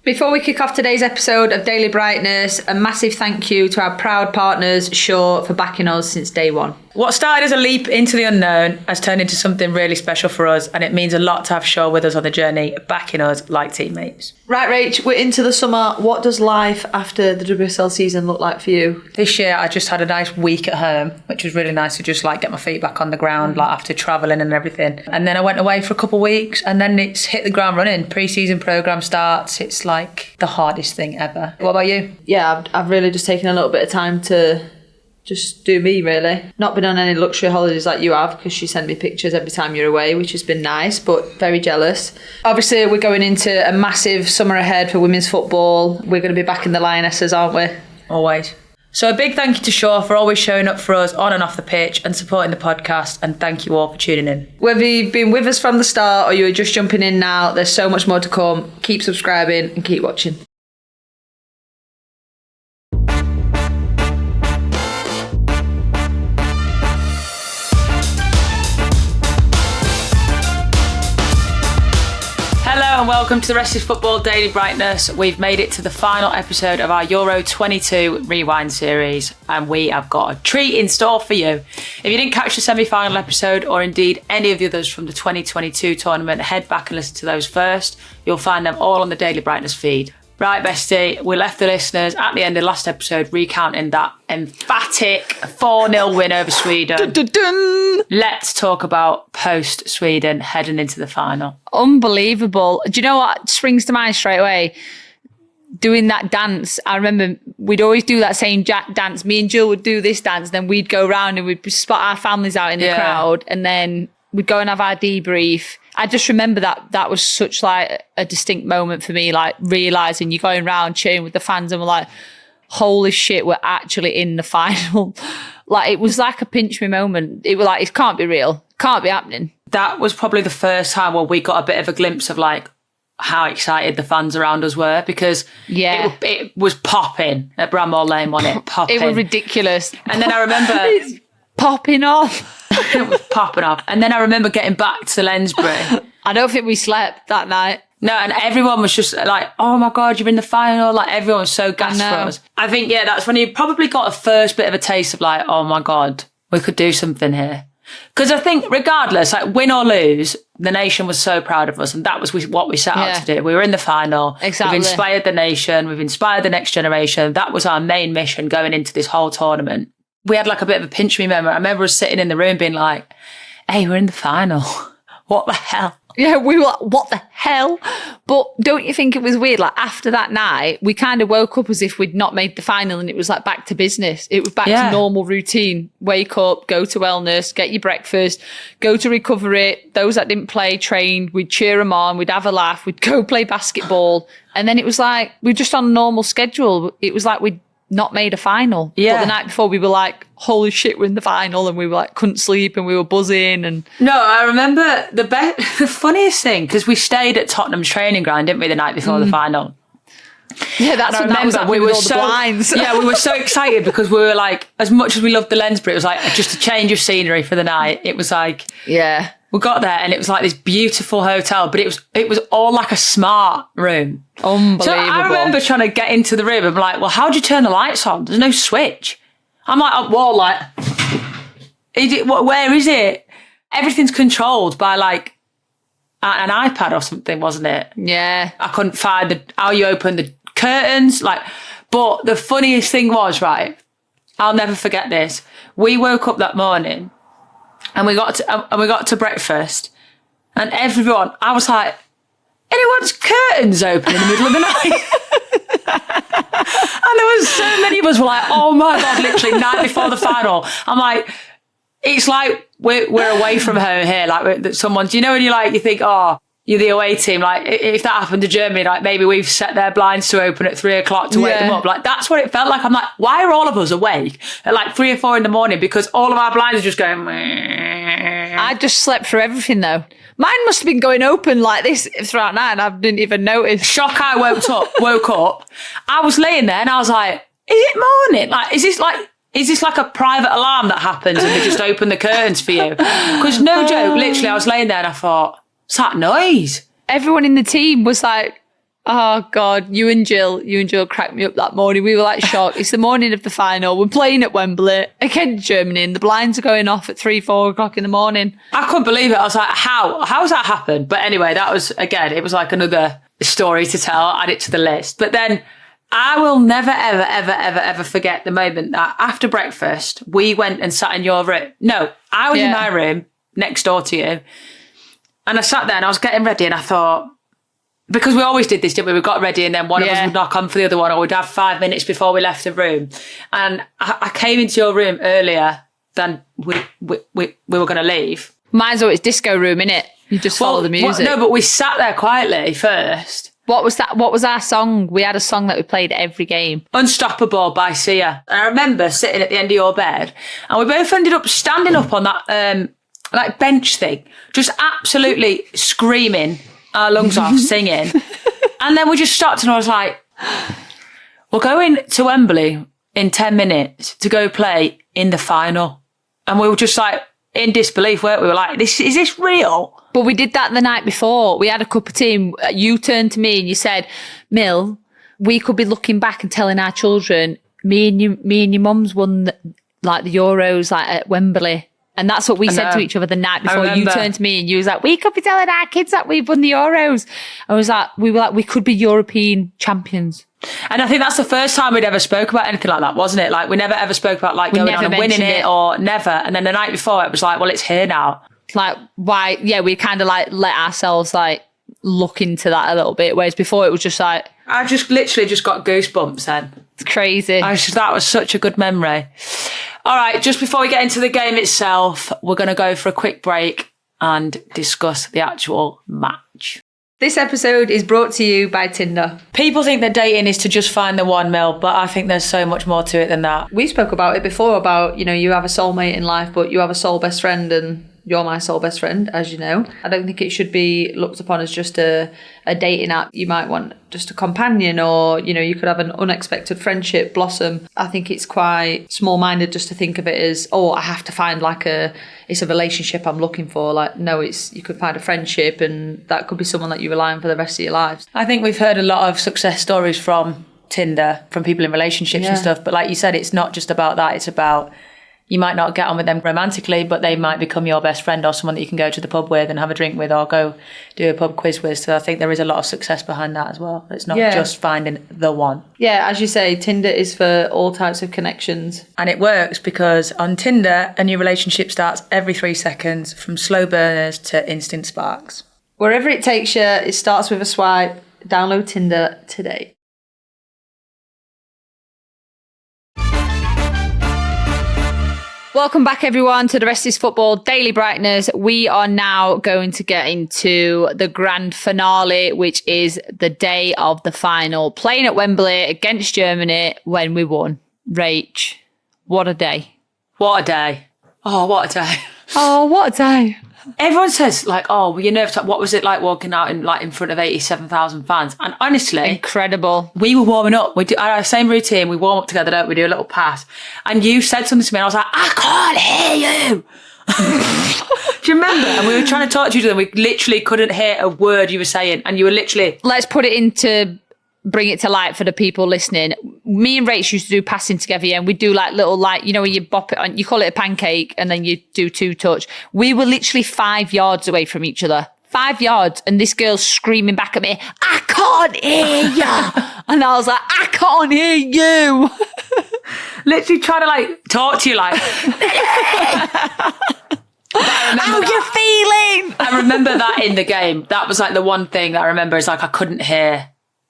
Before we kick off today's episode of Daily Brightness, a massive thank you to our proud partners, Shaw, for backing us since day one. What started as a leap into the unknown has turned into something really special for us, and it means a lot to have Shaw with us on the journey, backing us like teammates. Right, Rach, we're into the summer. What does life after the WSL season look like for you? This year, I just had a nice week at home, which was really nice to just like get my feet back on the ground, like after travelling and everything. And then I went away for a couple of weeks, and then it's hit the ground running. Pre-season programme starts. It's like the hardest thing ever. What about you? Yeah, I've really just taken a little bit of time to just do me, really. Not been on any luxury holidays like you have, because you send me pictures every time you're away, which has been nice, but very jealous. Obviously, we're going into a massive summer ahead for women's football. We're going to be back in the Lionesses, aren't we? Always. So a big thank you to Shaw for always showing up for us on and off the pitch and supporting the podcast, and thank you all for tuning in. Whether you've been with us from the start or you're just jumping in now, there's so much more to come. Keep subscribing and keep watching. Hello and welcome to the Rest is Football Daily Brightness. We've made it to the final episode of our Euro 22 Rewind series, and we have got a treat in store for you. If you didn't catch the semi-final episode, or indeed any of the others from the 2022 tournament, head back and listen to those first. You'll find them all on the Daily Brightness feed. Right, bestie, we left the listeners at the end of the last episode recounting that emphatic 4-0 win over Sweden. Dun, dun, dun. Let's talk about post-Sweden heading into the final. Unbelievable. Do you know what springs to mind straight away? Doing that dance. I remember we'd always do that same dance. Me and Jill would do this dance, then we'd go around and we'd spot our families out in the crowd, and then we'd go and have our debrief. I just remember that was such like a distinct moment for me, like realising you're going around cheering with the fans and we're like, holy shit, we're actually in the final. Like, it was like a pinch me moment. It was like, it can't be real. Can't be happening. That was probably the first time where we got a bit of a glimpse of like how excited the fans around us were, because it was popping at Bramall Lane, wasn't it? Popping. It was ridiculous. And then I remember... It's popping off. It was popping off. And then I remember getting back to Lensbury. I don't think we slept that night. No, and everyone was just like, oh my God, you're in the final. Like, everyone was so gassed for us. I think, that's when you probably got a first bit of a taste of like, oh my God, we could do something here. Because I think regardless, like win or lose, the nation was so proud of us, and that was what we set out to do. We were in the final. Exactly. We've inspired the nation. We've inspired the next generation. That was our main mission going into this whole tournament. We had like a bit of a pinch me moment. I remember us sitting in the room being like, hey, we're in the final. What the hell? Yeah, we were like, what the hell? But don't you think it was weird? Like, after that night, we kind of woke up as if we'd not made the final, and it was like back to business. It was back to normal routine. Wake up, go to wellness, get your breakfast, go to recovery. Those that didn't play trained. We'd cheer them on. We'd have a laugh. We'd go play basketball. And then it was like, we were just on a normal schedule. It was like we'd not made a final. Yeah. But the night before, we were like, holy shit, we're in the final, and we were like, couldn't sleep, and we were buzzing. And no, I remember the funniest thing, because we stayed at Tottenham's training ground, didn't we, the night before the final? Yeah, that's when that was happening with all the blinds. Yeah, we were so excited because we were like, as much as we loved the Lensbury, it was like just a change of scenery for the night. It was like, yeah, we got there and it was like this beautiful hotel, but it was all like a smart room. Unbelievable. So I remember trying to get into the room and I'm like, well, how do you turn the lights on? There's no switch. I'm like, up wall, like, where is it? Everything's controlled by like an iPad or something, wasn't it? Yeah. I couldn't find how you open the curtains. But the funniest thing was, right, I'll never forget this. We woke up that morning and we got to breakfast, and everyone, I was like, anyone's curtains open in the middle of the night? And there was so many of us were like, oh my God, literally night before the final. I'm like, it's like we're away from home here. Like someone's, you know, when you think, oh, you're the away team. Like if that happened to Germany, like maybe we've set their blinds to open at 3 o'clock to wake them up. Like that's what it felt like. I'm like, why are all of us awake at like 3 or 4 in the morning? Because all of our blinds are just going. Meh. I just slept through everything though. Mine must have been going open like this throughout night, and I didn't even notice. Shock! I woke up. I was laying there and I was like, is it morning? Like, is this like a private alarm that happens and they just open the curtains for you? Because no joke, literally, I was laying there and I thought, what's that noise? Everyone in the team was like, Oh God, you and Jill cracked me up that morning. We were like shocked. It's the morning of the final. We're playing at Wembley against Germany and the blinds are going off at 3-4 o'clock in the morning. I couldn't believe it. I was like, how's that happened? But anyway, that was, again, it was like another story to tell, add it to the list. But then I will never, ever, ever, ever, ever forget the moment that after breakfast, we went and sat in your room. No, I was in my room next door to you. And I sat there and I was getting ready and I thought, because we always did this, didn't we? We got ready and then one of us would knock on for the other one, or we'd have 5 minutes before we left the room. And I came into your room earlier than we were going to leave. Mine's always disco room, innit? You just follow the music. No, but we sat there quietly first. What was that? What was our song? We had a song that we played at every game. Unstoppable by Sia. And I remember sitting at the end of your bed and we both ended up standing up on that like bench thing, just absolutely screaming our lungs off, singing. And then we just stopped and I was like, we're going to Wembley in 10 minutes to go play in the final. And we were just like in disbelief, weren't we? We were like, is this real? But we did that the night before. We had a cup of tea. You turned to me and you said, Mill, we could be looking back and telling our children, me and your mum's won the Euros like at Wembley. And that's what we said to each other the night before. You turned to me and you was like, we could be telling our kids that we've won the Euros. We could be European champions. And I think that's the first time we'd ever spoke about anything like that, wasn't it? Like we never ever spoke about like going on and winning it or never. And then the night before it was like, well, it's here now. Like why? Yeah, we kind of like let ourselves like look into that a little bit. Whereas before it was just like, I just literally just got goosebumps then. It's crazy. That was such a good memory. All right, just before we get into the game itself, we're going to go for a quick break and discuss the actual match. This episode is brought to you by Tinder. People think that dating is to just find the one, Mel, but I think there's so much more to it than that. We spoke about it before about, you have a soulmate in life, but you have a soul best friend and you're my soul best friend, as you know. I don't think it should be looked upon as just a dating app. You might want just a companion or, you could have an unexpected friendship blossom. I think it's quite small-minded just to think of it as, I have to find it's a relationship I'm looking for. Like, no, you could find a friendship and that could be someone that you rely on for the rest of your lives. I think we've heard a lot of success stories from Tinder, from people in relationships and stuff. But like you said, it's not just about that. It's about, you might not get on with them romantically, but they might become your best friend or someone that you can go to the pub with and have a drink with or go do a pub quiz with. So I think there is a lot of success behind that as well. It's not just finding the one. Yeah, as you say, Tinder is for all types of connections. And it works because on Tinder, a new relationship starts every 3 seconds, from slow burners to instant sparks. Wherever it takes you, it starts with a swipe. Download Tinder today. Welcome back, everyone, to the Rest is Football Daily Brightness. We are now going to get into the grand finale, which is the day of the final. Playing at Wembley against Germany when we won. Rach, what a day. What a day. Oh, what a day. Oh, what a day. Everyone says, like, were you nervous? What was it like walking out in front of 87,000 fans? And honestly, incredible. We were warming up. We do our same routine. We warm up together, don't we? Do a little pass. And you said something to me and I was like, I can't hear you. Do you remember? And we were trying to talk to each other and we literally couldn't hear a word you were saying. And you were literally... Let's put it into... Bring it to light for the people listening. Me and Rach used to do passing together, and we'd do like little, like, when you bop it on, you call it a pancake, and then you do 2 touch. We were literally 5 yards away from each other. 5 yards, and this girl's screaming back at me, I can't hear you. And I was like, I can't hear you. Literally trying to like talk to you like... How you feeling? I remember that in the game. That was like the one thing that I remember is like I couldn't hear.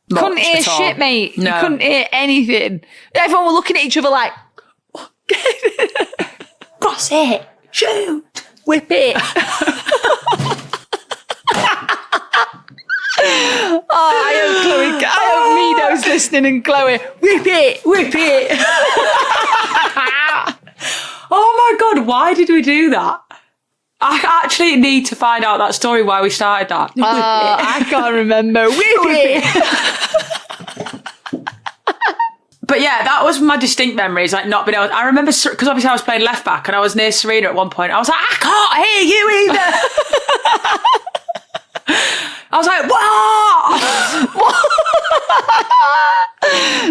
Couldn't hear shit, mate. No. You couldn't hear anything. Everyone were looking at each other like, cross it, shoot, whip it. I hope Mido's listening and Chloe, whip it. Oh my God, why did we do that? I actually need to find out that story why we started that. I can't remember. Whip it. But yeah, that was my distinct memories, like not being able... I remember, because obviously I was playing left back and I was near Serena at one point. I was like, I can't hear you either. I was like, what?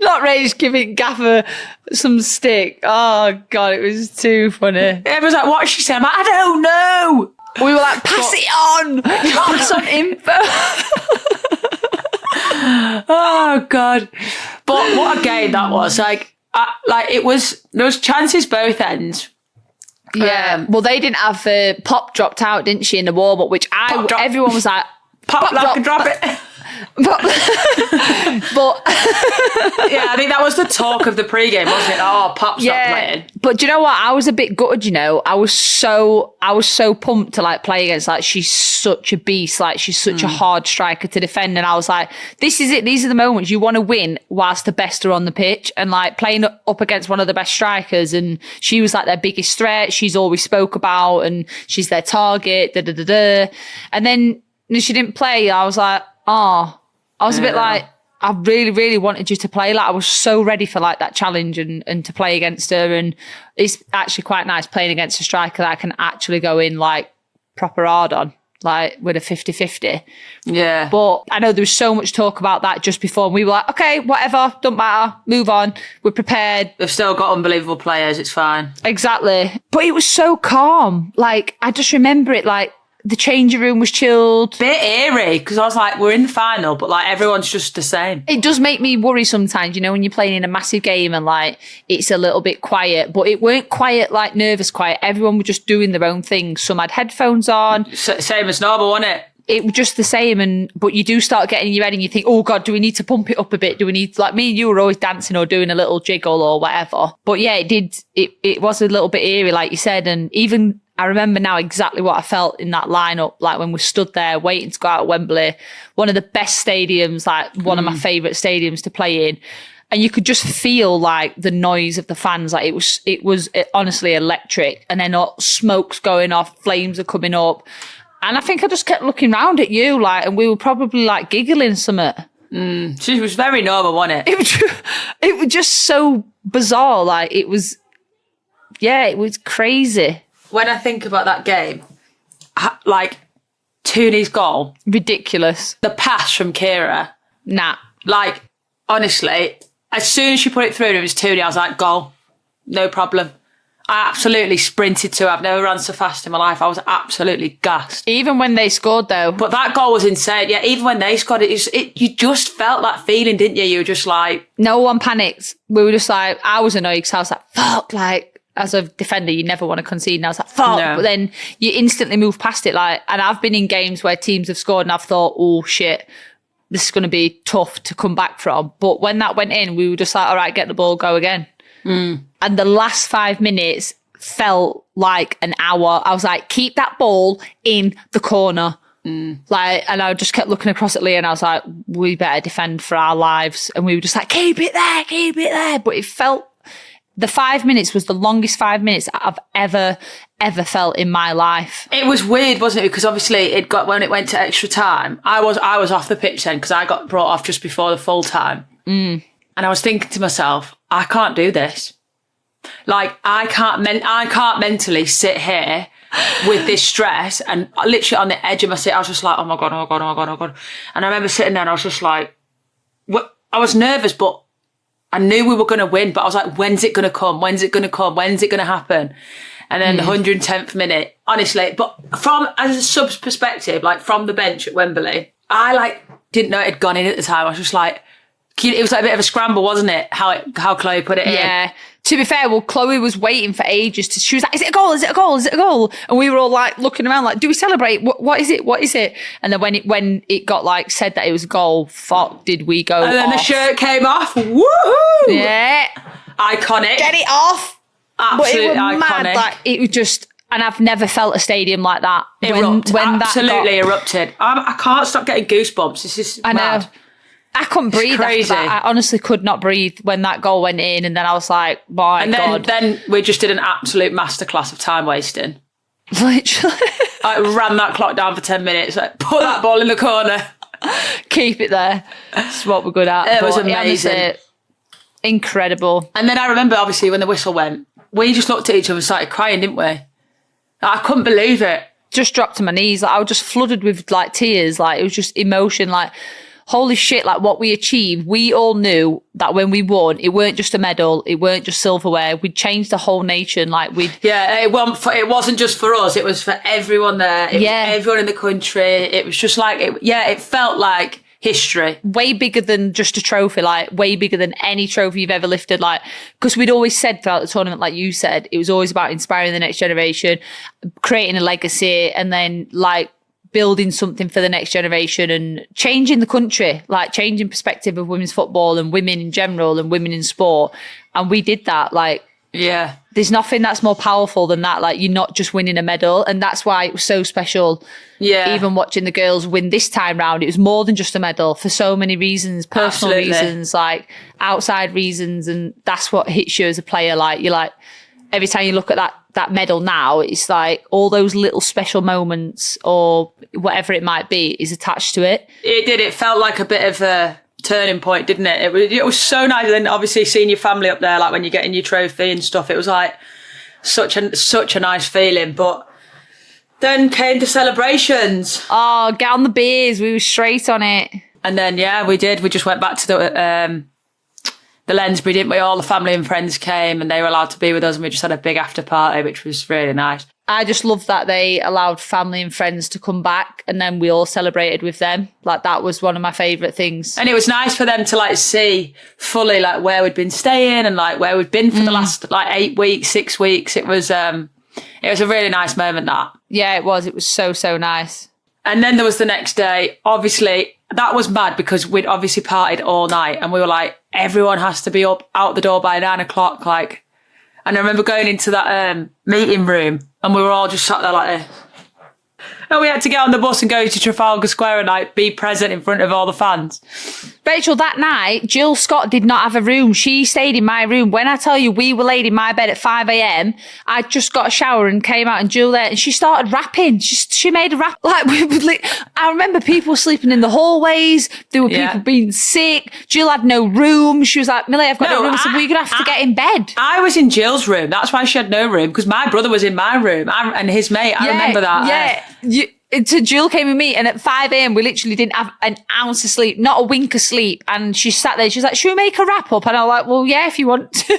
Not Rage giving Gaffer some stick. Oh, God, it was too funny. Everyone's like, what she said? I'm like, I don't know. We were like, pass it on. Pass on info. Oh, God. But what a game that was. Like it was, there was chances both ends. Yeah. Well, they didn't have, Pop dropped out, didn't she, in the warm-up, which everyone was like, Pop lock and drop it. But yeah, I think that was the talk of the pre-game, wasn't it? Oh, Pop's not playing. But do you know what? I was a bit gutted, you know. I was so pumped to like play against, like, she's such a beast, like she's such a hard striker to defend. And I was like, this is it. These are the moments you want to win whilst the best are on the pitch, and like playing up against one of the best strikers. And she was like their biggest threat. She's always spoke about, and she's their target. And then when she didn't play, I was like, oh, I was a bit like, I really, really wanted you to play. Like, I was so ready for like that challenge and to play against her. And it's actually quite nice playing against a striker that I can actually go in like proper hard on, like with a 50-50. Yeah. But I know there was so much talk about that just before. And we were like, okay, whatever, don't matter, move on. We're prepared. They've still got unbelievable players. It's fine. Exactly. But it was so calm. Like, I just remember it like, the changing room was chilled. Bit eerie, because I was like, we're in the final, but like everyone's just the same. It does make me worry sometimes, you know, when you're playing in a massive game and like it's a little bit quiet, but it weren't quiet like nervous quiet. Everyone was just doing their own thing. Some had headphones on. Same as normal, wasn't it? It was just the same, but you do start getting in your head and you think, oh God, do we need to pump it up a bit? Do we need, like me and you were always dancing or doing a little jiggle or whatever. But yeah, it was a little bit eerie, like you said. And even I remember now exactly what I felt in that lineup, like when we stood there waiting to go out at Wembley, one of the best stadiums, like one of my favourite stadiums to play in. And you could just feel like the noise of the fans. Like it was honestly electric. And then smoke's going off, flames are coming up. And I think I just kept looking round at you, like, and we were probably like giggling something. She was very normal, wasn't it? It was just so bizarre. Like it was crazy. When I think about that game, like Tooney's goal, Ridiculous. the pass from Kira, Nah. like honestly, as soon as she put it through and it was Tooney, I was like, goal, no problem. I absolutely sprinted to her. I've never run so fast in my life. I was absolutely gassed. Even when they scored though. But that goal was insane. Yeah, even when they scored you just felt that feeling, didn't you? You were just like... No one panicked. We were just like, I was annoyed because I was like, fuck, like, as a defender, you never want to concede. And I was like, fuck. No. But then you instantly move past it. Like, and I've been in games where teams have scored and I've thought, oh shit, this is going to be tough to come back from. But when that went in, we were just like, all right, get the ball, go again. And the last 5 minutes felt like an hour. I was like, keep that ball in the corner. Like, and I just kept looking across at Leah and I was like, we better defend for our lives. And we were just like, keep it there. But it felt, the 5 minutes was the longest 5 minutes I've ever felt in my life. It was weird, wasn't it? Because obviously when it went to extra time, I was off the pitch then because I got brought off just before the full time. And I was thinking to myself, I can't do this. Like, I can't mentally sit here with this stress and literally on the edge of my seat. I was just like, oh my God. And I remember sitting there and I was just like, I was nervous, but I knew we were going to win. But I was like, when's it going to come? When's it going to come? When's it going to happen? And then the 110th minute, honestly, but as a sub's perspective, like from the bench at Wembley, I like didn't know it had gone in at the time. I was just like, it was like a bit of a scramble, wasn't it? How Chloe put it in. Yeah. To be fair, well, Chloe was waiting for ages. She was like, is it a goal? Is it a goal? Is it a goal? And we were all like looking around like, do we celebrate? What is it? What is it? And then when it got like said that it was a goal, fuck, did we go And then off. The shirt came off. Woohoo! Yeah. Iconic. Get it off. Absolutely iconic. Mad. Like, it was just, and I've never felt a stadium like that. Absolutely erupted. I can't stop getting goosebumps. This is mad. I know. I couldn't breathe after that. I honestly could not breathe when that goal went in, and then I was like, my God. And then we just did an absolute masterclass of time wasting. Literally. I ran that clock down for 10 minutes. Like, put that ball in the corner. Keep it there. That's what we're good at. It was amazing. Incredible. And then I remember, obviously, when the whistle went, we just looked at each other and started crying, didn't we? I couldn't believe it. Just dropped to my knees. Like, I was just flooded with like tears. Like, it was just emotion. Like, holy shit, like what we achieved, we all knew that when we won, it weren't just a medal, it weren't just silverware, we'd changed the whole nation. Like it wasn't just for us, it was for everyone there. It was everyone in the country. It was just like, it felt like history. Way bigger than just a trophy, like way bigger than any trophy you've ever lifted. Like, because we'd always said throughout the tournament, like you said, it was always about inspiring the next generation, creating a legacy, and then like building something for the next generation and changing the country, like changing perspective of women's football and women in general and women in sport. And we did that. Like, yeah, there's nothing that's more powerful than that. Like, you're not just winning a medal. And that's why it was so special. Yeah. Even watching the girls win this time round, it was more than just a medal for so many reasons, personal reasons, like outside reasons. And that's what hits you as a player. Like, you're like, every time you look at that medal now, it's like all those little special moments or whatever it might be is attached to it. It did. It felt like a bit of a turning point, didn't it? It was so nice. And then obviously seeing your family up there, like when you're getting your trophy and stuff, it was like such a nice feeling. But then came the celebrations. Oh, get on the beers. We were straight on it. And then, yeah, we did. We just went back to the Lensbury, didn't we? All the family and friends came and they were allowed to be with us, and we just had a big after party, which was really nice. I just love that they allowed family and friends to come back and then we all celebrated with them. Like, that was one of my favourite things. And it was nice for them to like see fully like where we'd been staying and like where we'd been for the last like 8 weeks, 6 weeks. It was a really nice moment, that. Yeah, it was. It was so, so nice. And then there was the next day. Obviously, that was mad because we'd obviously partied all night and we were like, everyone has to be up out the door by 9 o'clock. Like, and I remember going into that meeting room and we were all just sat there like this. And we had to get on the bus and go to Trafalgar Square and like be present in front of all the fans. Rachel, that night, Jill Scott did not have a room. She stayed in my room. When I tell you we were laid in my bed at 5 a.m, I just got a shower and came out and Jill there and she started rapping. She made a rap. Like, I remember people sleeping in the hallways. There were people being sick. Jill had no room. She was like, Millie, I've got no room. So we're going to have to get in bed. I was in Jill's room. That's why she had no room, because my brother was in my room and his mate. I remember that. Yeah. So Jill came with me and at 5 a.m. we literally didn't have an ounce of sleep, not a wink of sleep. And she sat there, she was like, should we make a wrap up? And I was like, well, yeah, if you want to.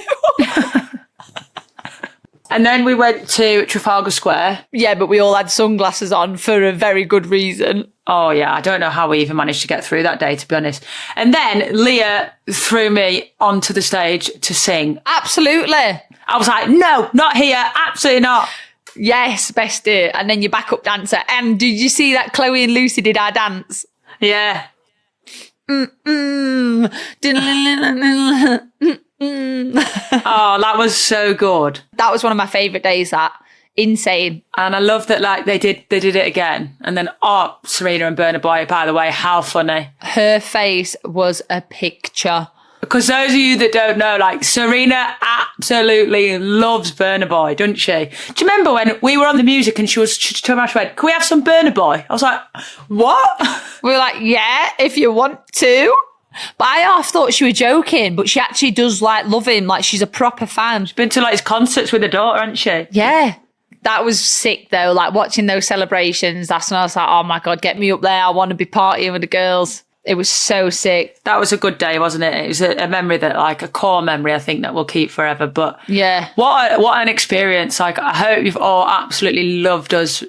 And then we went to Trafalgar Square. Yeah, but we all had sunglasses on for a very good reason. Oh, yeah. I don't know how we even managed to get through that day, to be honest. And then Leah threw me onto the stage to sing. Absolutely. I was like, no, not here. Absolutely not. Yes, bestie. And then your backup dancer. And did you see that Chloe and Lucy did our dance? Yeah. Oh, that was so good. That was one of my favourite days, that. Insane. And I love that like they did it again. And then Serena and Burna Boy, by the way, how funny. Her face was a picture. Because those of you that don't know, like, Serena absolutely loves Burna Boy, doesn't she? Do you remember when we were on the music and she told me, she went, can we have some Burna Boy? I was like, what? We were like, yeah, if you want to. But I half thought she was joking, but she actually does like love him. Like, she's a proper fan. She's been to like his concerts with her daughter, hasn't she? Yeah. That was sick though. Like, watching those celebrations, that's when I was like, oh my God, get me up there. I want to be partying with the girls. It was so sick. That was a good day, wasn't it? It was a memory that, like, a core memory, I think, that we'll keep forever. But yeah, what an experience! Like, I hope you've all absolutely loved us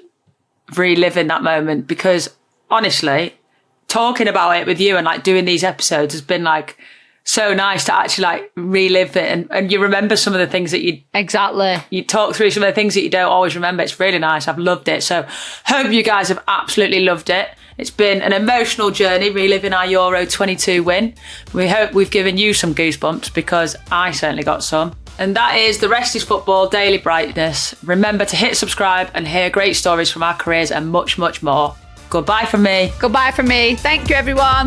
reliving that moment, because honestly, talking about it with you and like doing these episodes has been like so nice to actually like relive it, and you remember some of the things that you talk through some of the things that you don't always remember. It's really nice. I've loved it. So hope you guys have absolutely loved it. It's been an emotional journey reliving our Euro 22 win. We hope we've given you some goosebumps, because I certainly got some. And that is the Rest is Football Daily Brightness. Remember to hit subscribe and hear great stories from our careers and much, much more. Goodbye from me. Goodbye from me. Thank you, everyone.